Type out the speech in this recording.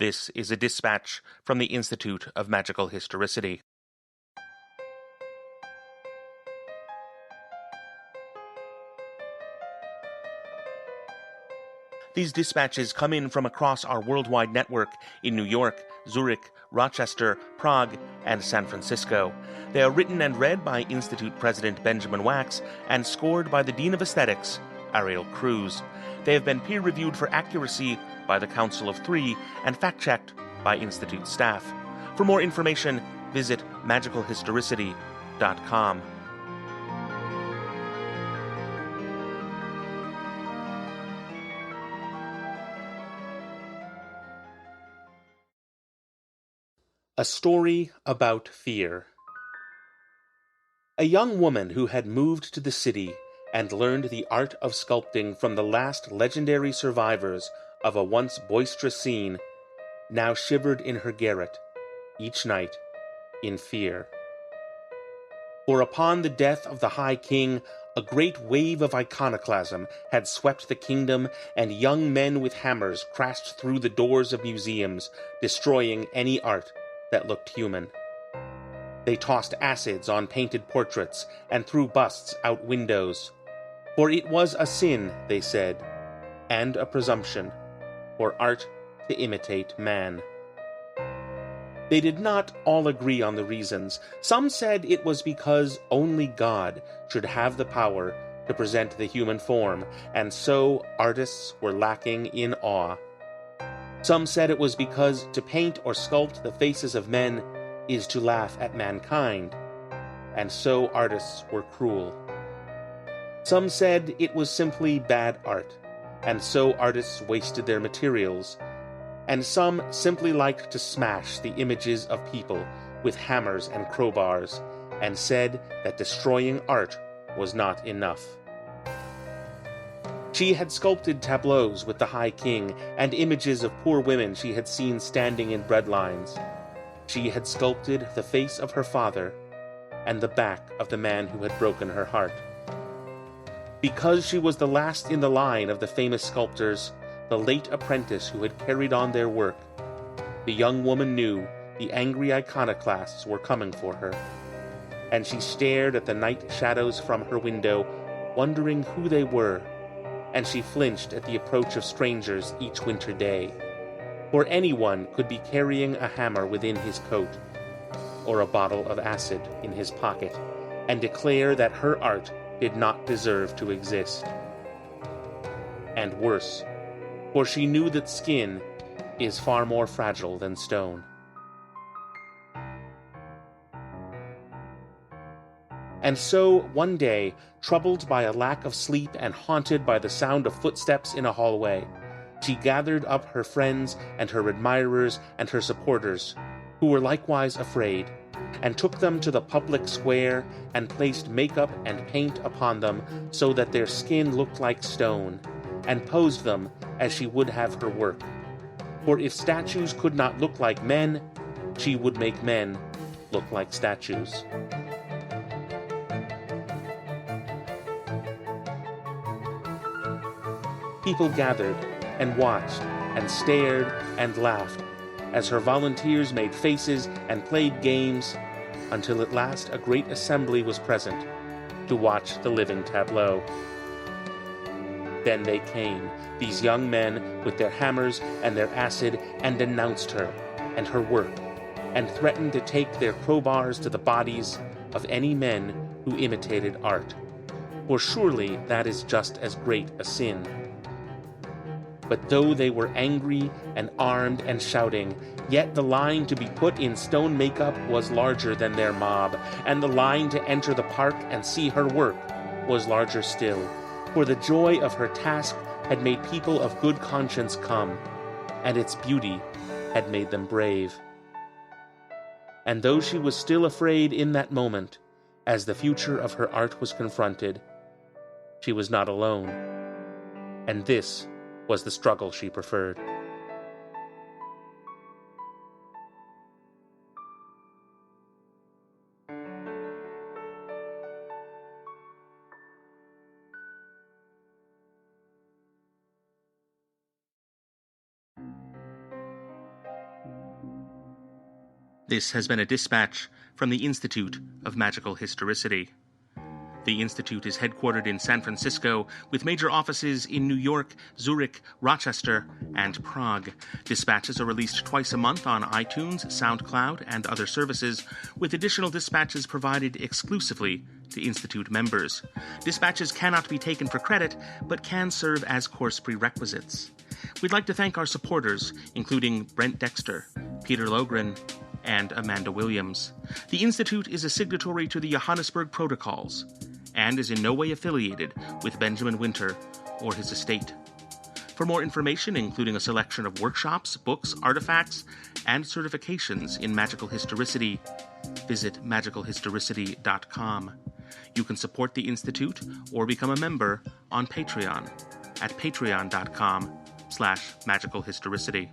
This is a dispatch from the Institute of Magical Historicity. These dispatches come in from across our worldwide network in New York, Zurich, Rochester, Prague, and San Francisco. They are written and read by Institute President Benjamin Wax and scored by the Dean of Aesthetics, Ariel Cruz. They have been peer-reviewed for accuracy by the Council of Three and fact-checked by Institute staff. For more information, visit magicalhistoricity.com. A Story About Fear. A young woman who had moved to the city and learned the art of sculpting from the last legendary survivors of a once boisterous scene, now shivered in her garret, each night, in fear. For upon the death of the High King, a great wave of iconoclasm had swept the kingdom, and young men with hammers crashed through the doors of museums, destroying any art that looked human. They tossed acids on painted portraits and threw busts out windows. For it was a sin, they said, and a presumption, for art to imitate man. They did not all agree on the reasons. Some said it was because only God should have the power to present the human form, and so artists were lacking in awe. Some said it was because to paint or sculpt the faces of men is to laugh at mankind, and so artists were cruel. Some said it was simply bad art, and so artists wasted their materials, and some simply liked to smash the images of people with hammers and crowbars, and said that destroying art was not enough. She had sculpted tableaus with the High King and images of poor women she had seen standing in breadlines. She had sculpted the face of her father and the back of the man who had broken her heart. Because she was the last in the line of the famous sculptors, the late apprentice who had carried on their work, the young woman knew the angry iconoclasts were coming for her, and she stared at the night shadows from her window, wondering who they were, and she flinched at the approach of strangers each winter day, for anyone could be carrying a hammer within his coat, or a bottle of acid in his pocket, and declare that her art did not deserve to exist. And worse, for she knew that skin is far more fragile than stone. And so, one day, troubled by a lack of sleep and haunted by the sound of footsteps in a hallway, she gathered up her friends and her admirers and her supporters, who were likewise afraid, and took them to the public square and placed makeup and paint upon them so that their skin looked like stone, and posed them as she would have her work. For if statues could not look like men, she would make men look like statues. People gathered and watched and stared and laughed as her volunteers made faces and played games, until at last a great assembly was present to watch the living tableau. Then they came, these young men with their hammers and their acid, and denounced her and her work, and threatened to take their crowbars to the bodies of any men who imitated art, for surely that is just as great a sin. But though they were angry and armed and shouting, yet the line to be put in stone makeup was larger than their mob, and the line to enter the park and see her work was larger still, for the joy of her task had made people of good conscience come, and its beauty had made them brave. And though she was still afraid in that moment, as the future of her art was confronted, she was not alone, and this was the struggle she preferred. This has been a dispatch from the Institute of Magical Historicity. The Institute is headquartered in San Francisco, with major offices in New York, Zurich, Rochester, and Prague. Dispatches are released twice a month on iTunes, SoundCloud, and other services, with additional dispatches provided exclusively to Institute members. Dispatches cannot be taken for credit, but can serve as course prerequisites. We'd like to thank our supporters, including Brent Dexter, Peter Logren, and Amanda Williams. The Institute is a signatory to the Johannesburg Protocols and is in no way affiliated with Benjamin Winter or his estate. For more information, including a selection of workshops, books, artifacts, and certifications in magical historicity, visit magicalhistoricity.com. You can support the Institute or become a member on Patreon at patreon.com/magicalhistoricity.